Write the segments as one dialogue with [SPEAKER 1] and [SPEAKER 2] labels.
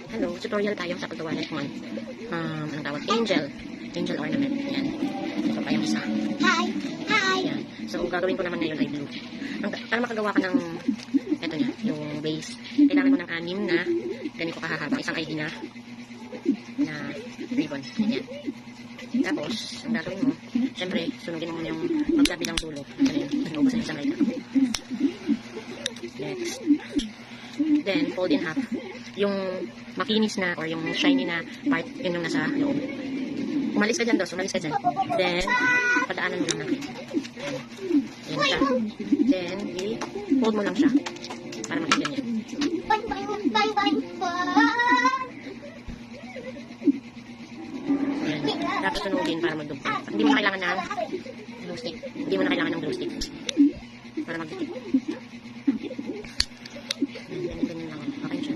[SPEAKER 1] Hello, tutorial tayo sa paggawa next month. Anong tawag? Angel ornament. Yan. So, pa yung isa.
[SPEAKER 2] Hi! Hi!
[SPEAKER 1] Yan. So, gagawin ko naman ngayon ay blue. Para makagawa ka ng, eto niya, yung base, kailangan mo ng 6 na ganito kahahaba. Isang ID na ribbon. Yan. Tapos, ang gagawin mo, syempre, sunugin mo yung magkabilang dulo. Ano yun? Naubos na isang ID. Next. Then, fold in half. Yung makinis na or yung shiny na part, yun yung nasa loob. Umalis ka dyan, Dos. Umalis ka dyan. Then, padaanan mo lang natin. Ayan siya. Then, i-fold mo lang siya. Para makikita niya.
[SPEAKER 2] Bang, bang, bang, bang, bang!
[SPEAKER 1] Ayan. Tapos sunugin para magdugtong. Hindi mo na kailangan ng glue stick. Hindi mo na kailangan ng glue stick. Para magdugtong. Ganyan lang. Okay siya.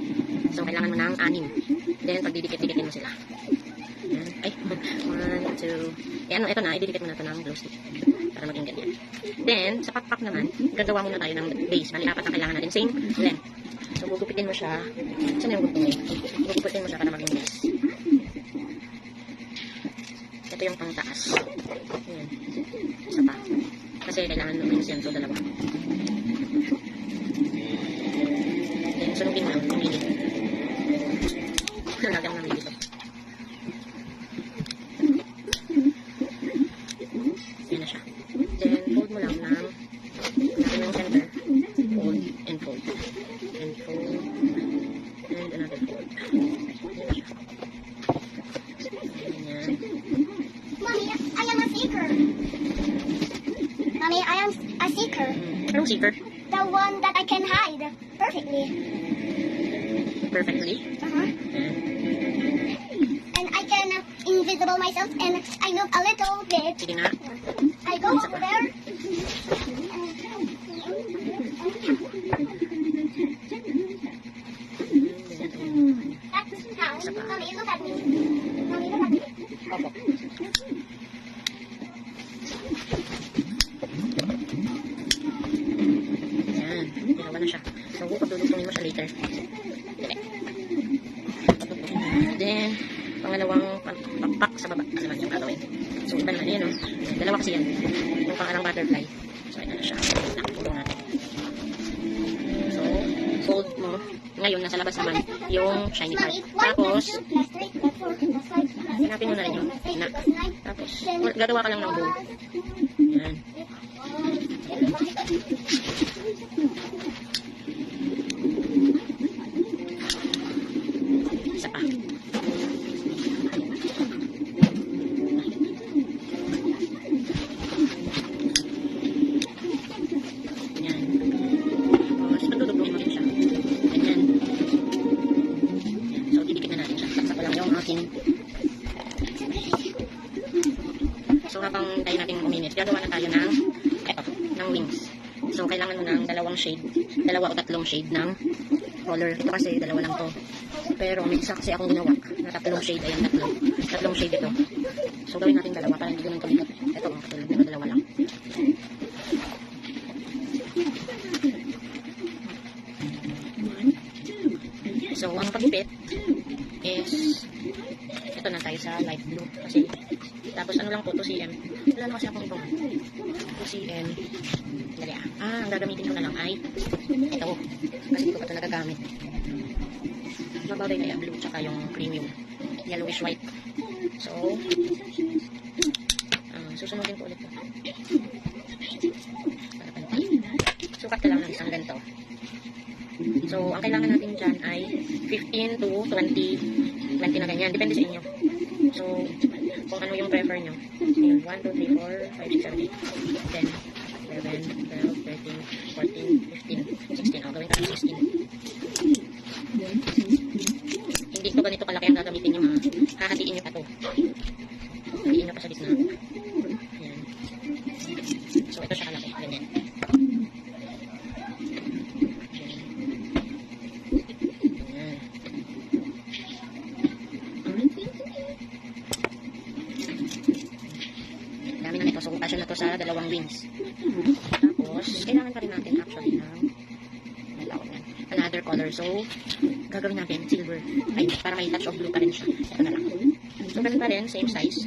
[SPEAKER 1] So, kailangan mo ng 6. Then, pagdidikit-dikitin mo sila. Ayan. Ay, 1, 2. Ayan, ito na. Ididikit mo na ito ng glue stick. Para maging ganyan. Then, sa pakpak naman, gagawa muna tayo ng base. Bali, 4 na kailangan natin. Same length. So, gugupitin mo siya. Saan yung gugupin? Gugupitin mo siya para maging base. Ito yung pangtaas. Ayan. Isa pa. Kasi kailangan luminis yan. So, 2. Ayan. Sunugin mo lang. Luminit. Lagang namin dito. Ayan na siya. Then, fold mo lang ng yung center. Fold and fold. And fold. And another fold. Ayan na siya. Ayan.
[SPEAKER 2] Mommy, I am a seeker. Mommy, I am a seeker.
[SPEAKER 1] Anong seeker?
[SPEAKER 2] The one that I can hide perfectly.
[SPEAKER 1] Perfectly.
[SPEAKER 2] Uh-huh.
[SPEAKER 1] Ayan.
[SPEAKER 2] And I can invisible myself and I move a little bit.
[SPEAKER 1] Sige nga.
[SPEAKER 2] I go over there. That's how. Mommy, look at me. Mommy, look at me.
[SPEAKER 1] Opo. Ayan. Ginawa na siya. So, pagdudugtungin mo siya later. Okay. Then, pangalawang pakpak sa baba. Ano naman yung gagawin? So, iba naman yan, oh. Dalawa kasi yan. Yung pangalang butterfly. So, ito na siya. Nakapulong natin. So, fold mo. Ngayon, nasa labas naman yung shiny part. Tapos, hanapin mo na rin yung na. Tapos, gagawa ka lang ng bow. Yan. Isa pa. Yan. Tapos, pagdudugtong mo rin siya. Ganyan. So, didikit na natin siya. Saksa ko lang yung aking. So, habang tayo natin uminit, gagawa na tayo ng ng wings. So, kailangan mo ng 2 shade, 2 o 3 shade ng color. Ito kasi 2 lang to. Pero may isa kasi akong ginawa na 3 shade. Ayan, 3 shade ito. So, gawin natin 2 para hindi ganun kamikot. Ito, katulad nito, 2 lang. So, ang pagpipit is ito na tayo sa light blue. Kasi, tapos ano lang po, 2 cm. Wala na kasi akong ibang 2 cm. Dali ang gagamitin ko na lang ay ito. Kasi hindi ko pa ito nagagamit. Mabaway na yung blue tsaka yung premium. Yellowish white. So, susunodin ko ulit ito. Para pantay. Sukat ka lang ng isang ganito. So, ang kailangan natin dyan ay 15 to 20 na ganyan. Depende sa inyo. So, kung ano yung prefer nyo. 1, 2, 3, 4, 5, 6, 7, 8, 10, 11, 12, 13, 14, 15, 16. O, gawin ka ng 16. Hindi ko ganito kalaki ang gagamitin nyo, ha. Hahatiin nyo pa to. Hatiin nyo pa sa gitna. Ayan. So, ito siya kalaki. Ganyan. So, kasya na to sa 2 wings. Tapos, kailangan pa rin natin actually ng another color So, gagawin natin silver. Ay, para may touch of blue pa rin siya. Ito na lang. So, ganun pa rin, same size.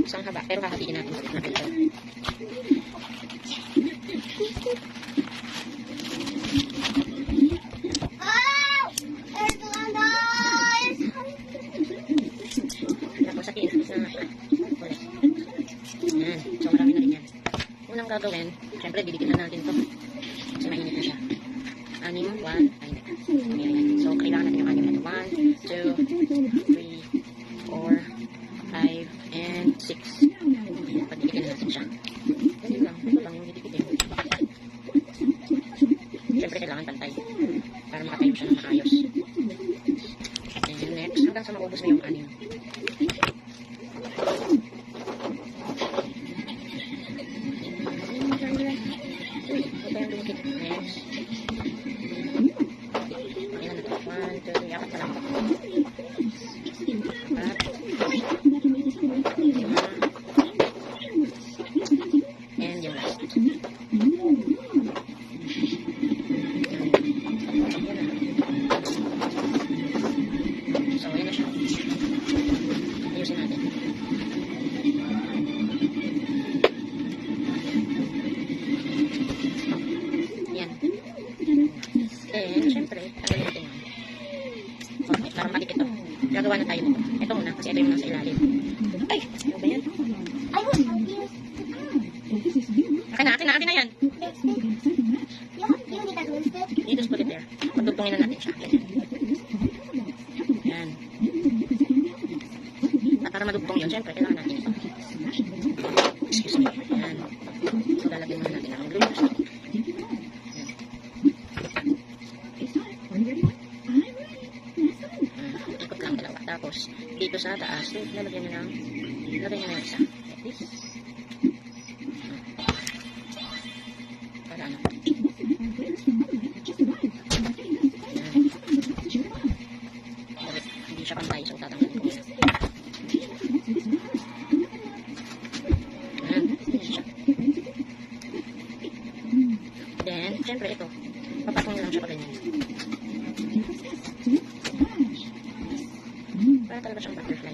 [SPEAKER 1] Isang haba, pero hahatiin natin sa filter.
[SPEAKER 2] Oh! There's one guys!
[SPEAKER 1] Tapos, sakin na ulit. Yan. So, marami na rin yan. Unang gagawin, syempre, didikit na natin to. Kasi mainit na siya. 6, 1, ay hindi. Ayan. So, kailangan natin yung 6 na ito. 1, 2, 3, 4, 5, and 6. Ayan, pagdikitin na natin siya. Ganyan lang. Ito lang yung didikitin. Syempre, kailangan pantay. Para makatayo siya ng maayos. And next, hanggang sa maubos mo yung 6. Gagawa na tayo nito. Ito muna, kasi ito yung nasa ilalim. Ay! Ano ba yan?
[SPEAKER 2] I was confused.
[SPEAKER 1] Akin na yan.
[SPEAKER 2] You need that one stick.
[SPEAKER 1] You just put it there. Pagdugtungin na natin siya. Yan. At para madugtong yun, syempre, kailangan natin ito. Excuse me. Yan. So, lalagyan muna natin ang glue. Ikot lang dalawa. Tapos, dito sa taas, lalagyan nyo ng isa. Like this. Para ano? Hindi siya pantay, so tatanggalin ko. Then, syempre ito. Papatong lang siya pa ganyan. Para talaga siyang butterfly.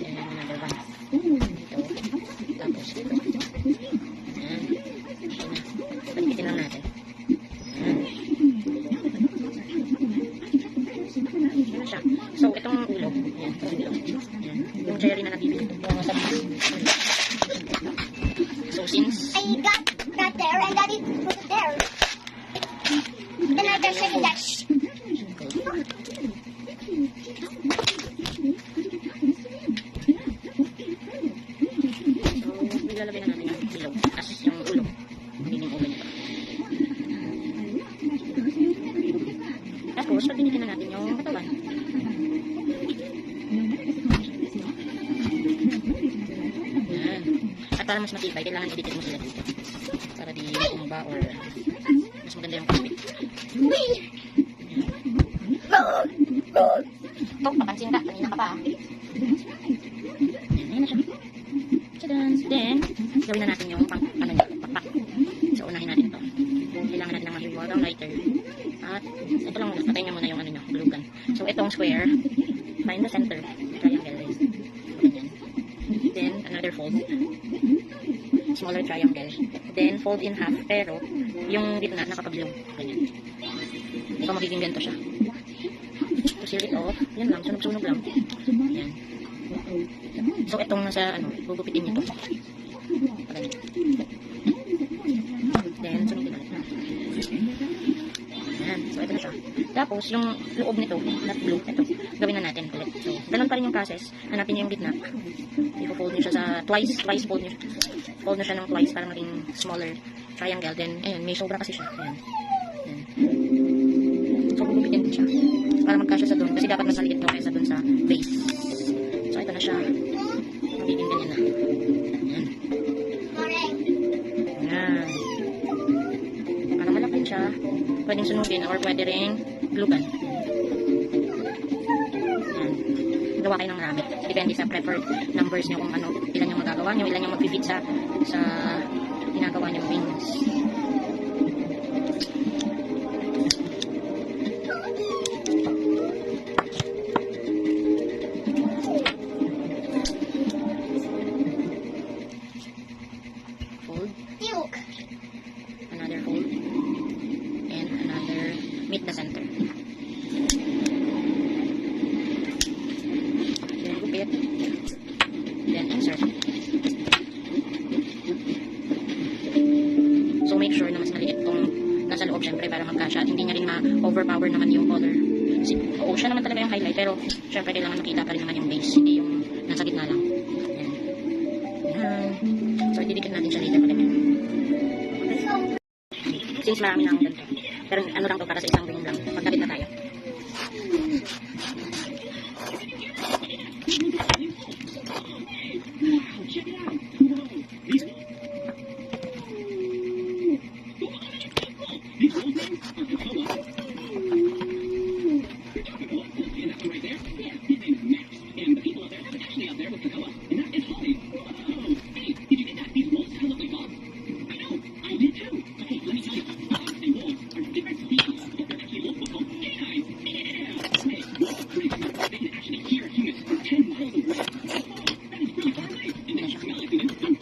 [SPEAKER 1] Then, another one. Dito. Tapos dito. Ayan. Palikitin lang natin. Ayan. Ayan na siya. So, itong ulo. Ayan. Itong ulo. Ayan. Yung cherry na nabibili. So, since
[SPEAKER 2] I got that there and Daddy put it there. Then I just shaking that.
[SPEAKER 1] ilalagay na natin yung ilog as yung ulo. Hindi yung ulo nito. Tapos, pagdinitin na natin yung katawan. Yan. At para mas matibay, kailangan i-dikit mo sila dito. Para di tumba or mas maganda yung kapit. Ito, papansin ka. Kanina ka pa. Ayan na siya. Then, gawin na natin yung pakpak. So, unahin natin ito. Kailangan natin ng mahiwagang lighter. At, ito lang muna. Patayin nyo muna yung glue gun. So, itong square, find the center. Triangle. Ganyan. Then, another fold. Smaller triangle. Then, fold in half. Pero, yung gitna, nakapaglong. Ganyan. Ito, magiging ganito siya. To seal it off. Yan lang. Sunog-sunog lang. Yan. So, itong nasa, gugupitin nito. Then, sunugin ulit. Ayan. So, ito na siya. Tapos, yung loob nito, not blue, ito, gawin na natin ulit. So, ganun pa rin yung process. Hanapin niyo yung gitna. I-fold niyo siya sa twice fold niyo. Fold niyo siya ng twice para maging smaller triangle. Then, ayan, may sobra kasi siya. Ayan. Ayan. So, gugupitin din siya. Para magkasya sa doon. Kasi dapat mas maliit to kaysa doon sa base. So, ito na siya. Magiging ganyan na. Ayan. Ayan. Para malapit siya, pwedeng sunugin or pwede rin glugan. Ayan. Gawa kayo ng marami. Depende sa preferred numbers nyo kung ilan yung magagawa nyo, ilan yung mag-fit sa ginagawa nyo wings. siya naman talaga yung highlight, pero syempre kailangan makita pa rin naman yung base, hindi yung nasa gitna lang. Yan. Yan. So, ididikit natin siya later pa ganyan. Since marami na akong ganito. Pero ano lang to para sa isang room lang. Magkabit na tayo.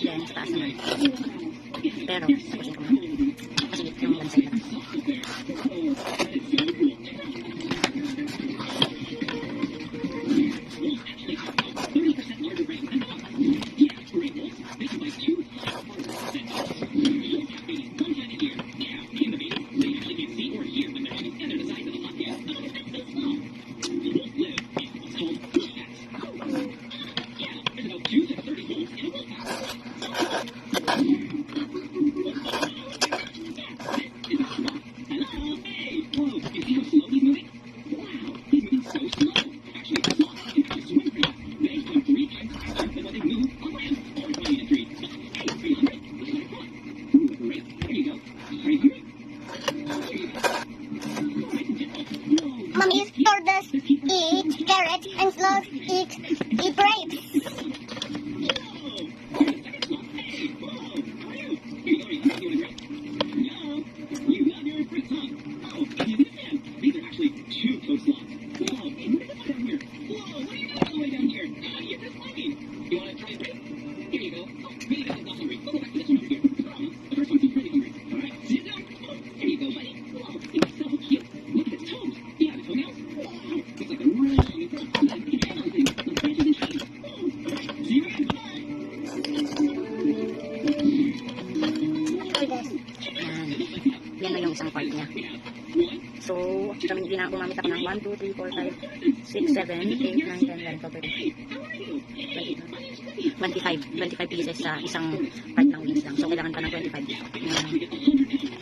[SPEAKER 1] Yan, sa taas naman. Pero, tapusin ko na. Kasi yung one side lang.
[SPEAKER 2] Mommy, tortoise eat carrot and sloth eat grapes.
[SPEAKER 1] Yan na yung isang part niya. So, gumamit ako ng 1, 2, 3, 4, 5, 6, 7, 8, 9, 10, 11, 12, 25 pieces sa isang part ng wings lang. So, kailangan pa ng 25.